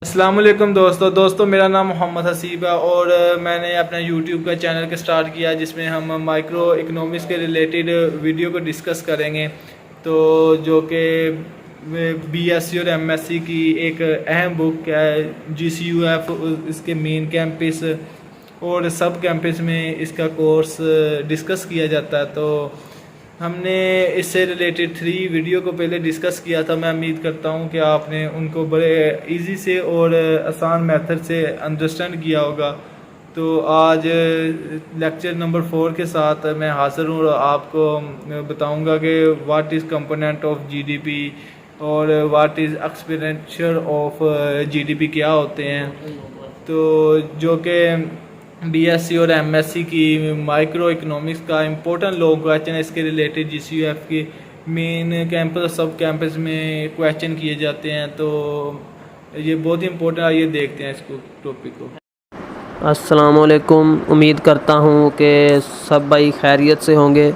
अस्सलाम वालेकुम दोस्तों मेरा नाम मोहम्मद हसीब है और मैंने अपना यूट्यूब का चैनल के स्टार्ट किया जिसमें हम माइक्रो इकोनॉमिक्स के रिलेटेड वीडियो को डिस्कस करेंगे। तो जो कि बीएससी और एमएससी की एक अहम बुक है जीसीयूएफ, इसके मेन कैंपस और सब कैंपस में इसका कोर्स डिस्कस किया जाता है। तो हमने इससे रिलेटेड 3 वीडियो को पहले डिस्कस किया था। मैं उम्मीद करता हूं कि आपने उनको बड़े इजी से और आसान मेथड से अंडरस्टैंड किया होगा। तो आज लेक्चर नंबर 4 के साथ मैं हाजिर हूँ और आपको बताऊंगा कि what is component of GDP और what is expenditure of GDP क्या होते हैं। तो जो कि बीएससी और एमएससी की माइक्रो इकोनॉमिक्स का इम्पोर्टेंट लॉन्ग क्वेश्चन है, इसके रिलेटेड जीसीयूएफ के मेन कैंपस और सब कैंपस में क्वेश्चन किए जाते हैं। तो ये बहुत ही इम्पोर्टेंट, आइए देखते हैं इसको टॉपिक को। अस्सलाम वालेकुम, उम्मीद करता हूँ कि सब भाई खैरियत से होंगे।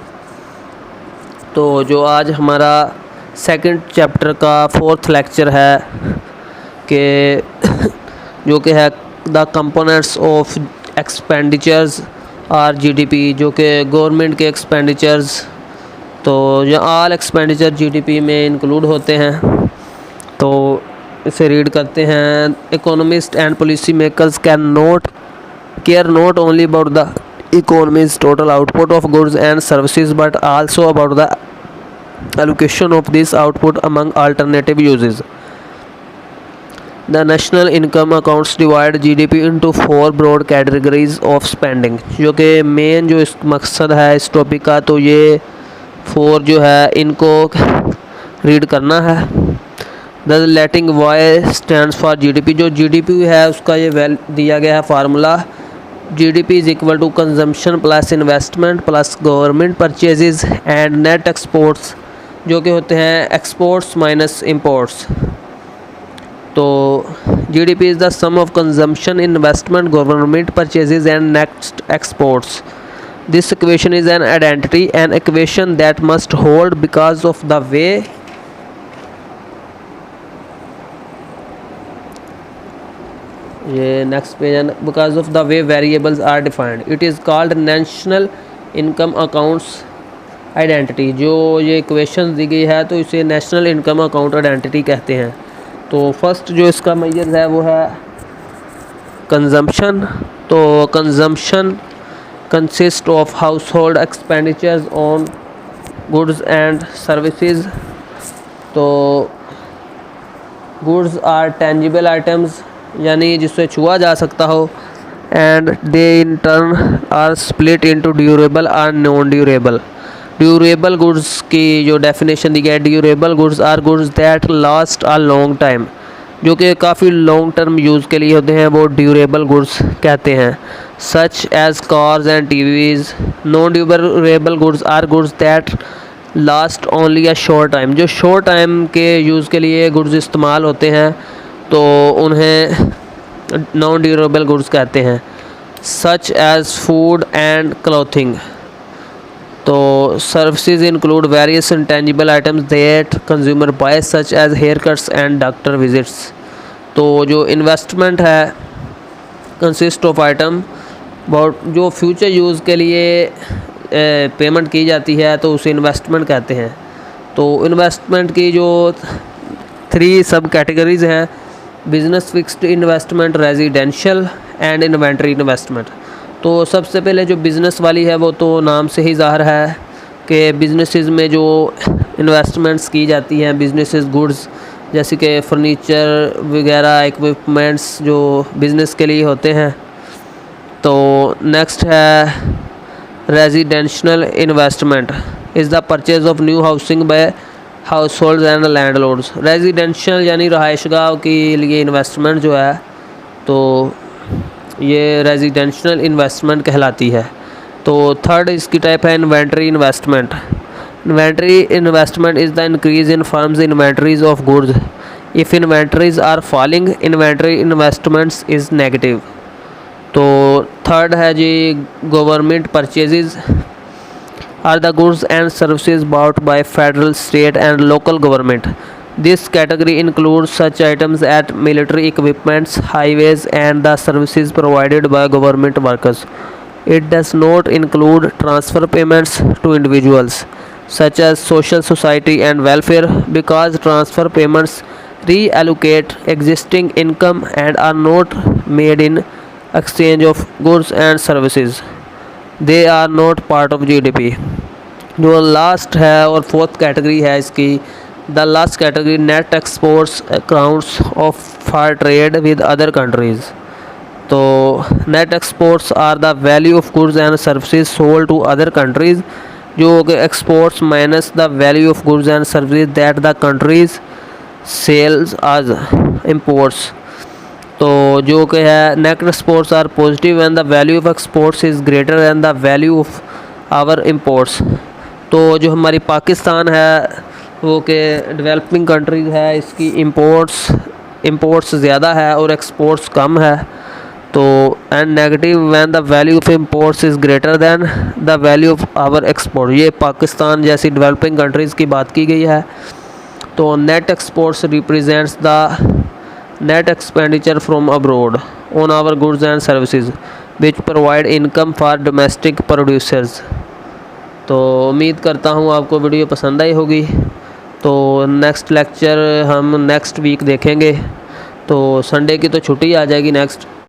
तो जो आज हमारा सेकंड चैप्टर का 4th लेक्चर है कि जो कि है the components of expenditures are GDP, जो कि गवर्नमेंट के एक्सपेंडिचर्स, तो जो ऑल एक्सपेंडिचर जीडीपी में इंक्लूड होते हैं। तो इसे रीड करते हैं। Economist and policy makers can not care not only about the economy's total output of goods and services but also about the allocation of this output among alternative uses. The national income accounts divide GDP into 4 broad categories of spending, जो कि main जो इस मकसद है इस topic का, तो ये 4 जो है इनको रीड करना है। The letting Y stands for GDP, जो जीडीपी है उसका ये दिया गया है formula. GDP is equal to consumption plus investment plus government purchases and net exports, जो कि होते हैं एक्सपोर्ट्स माइनस इंपोर्ट्स। तो GDP is the sum of consumption, investment, government purchases and net exports. This equation is an identity, an equation that must hold because of the way ये next page है, because of the way variables are defined. It is called national income accounts identity. जो ये equation दी गई है तो इसे national income account identity कहते हैं। तो फर्स्ट जो इसका मेजर है वो है कंजम्पशन। तो consumption consist of household expenditures on goods and services. तो गुड्स आर टेंजिबल आइटम्स, यानी जिससे छुआ जा सकता हो, and they in turn are split into durable और नॉन ड्यूरेबल। ड्यूरेबल गुड्स की जो डेफिनेशन दी गई है, durable goods are goods that last a long time, जो कि काफ़ी लॉन्ग टर्म यूज़ के लिए होते हैं, वो ड्यूरेबल गुड्स कहते हैं। Such as cars and TVs. Non durable goods are goods that last only a short time, जो शॉर्ट टाइम के यूज़ के लिए गुड्स इस्तेमाल होते हैं तो उन्हें नॉन ड्यूरेबल गुड्स कहते हैं। Such as food and clothing. तो services include various intangible items that consumer buy such as haircuts and doctor visits. तो जो इन्वेस्टमेंट है कंसिस्ट ऑफ आइटम बहुत जो फ्यूचर यूज़ के लिए पेमेंट की जाती है तो उसे इन्वेस्टमेंट कहते हैं। तो इन्वेस्टमेंट की जो 3 सब कैटेगरीज हैं, business fixed investment, residential and inventory investment. तो सबसे पहले जो बिज़नेस वाली है वो तो नाम से ही ज़ाहिर है कि बिज़नेसेस में जो इन्वेस्टमेंट्स की जाती हैं, बिज़नेसेस गुड्स जैसे कि फर्नीचर वगैरह इक्विपमेंट्स जो बिज़नेस के लिए होते हैं। तो नेक्स्ट है residential investment is the purchase of new housing by household and landlords. Residential यानी रहायशगाह के लिए इन्वेस्टमेंट जो है तो ये रेजिडेंशियल इन्वेस्टमेंट कहलाती है। तो थर्ड इसकी टाइप है inventory investment. Inventory investment is the increase in firms inventories of goods. If inventories are falling, inventory investments is negative. तो थर्ड है G government purchases are the goods and services bought by federal, state and local government This category includes such items as military equipments, highways, and the services provided by government workers. It does not include transfer payments to individuals, such as social security and welfare, because transfer payments reallocate existing income and are not made in exchange of goods and services. They are not part of GDP. जो last है और fourth category है इसकी, the last category net exports accounts of for trade with other countries. तो net exports are the value of goods and services sold to other countries, जो कि exports minus the value of goods and services that the countries sells as imports. तो जो कि है net exports are positive and the value of exports is greater than the value of our imports. तो जो हमारी पाकिस्तान है वो कि डेवलपिंग कंट्रीज है, इसकी इम्पोर्ट्स ज़्यादा है और एक्सपोर्ट्स कम है। तो and negative when the value of imports is greater than the value of our export. ये पाकिस्तान जैसी डेवलपिंग कंट्रीज़ की बात की गई है। तो net exports represents the net expenditure from abroad on our goods and services which provide income for domestic producers. तो उम्मीद करता हूँ आपको वीडियो पसंद आई होगी। तो नेक्स्ट लेक्चर हम नेक्स्ट वीक देखेंगे। तो संडे की तो छुट्टी आ जाएगी नेक्स्ट।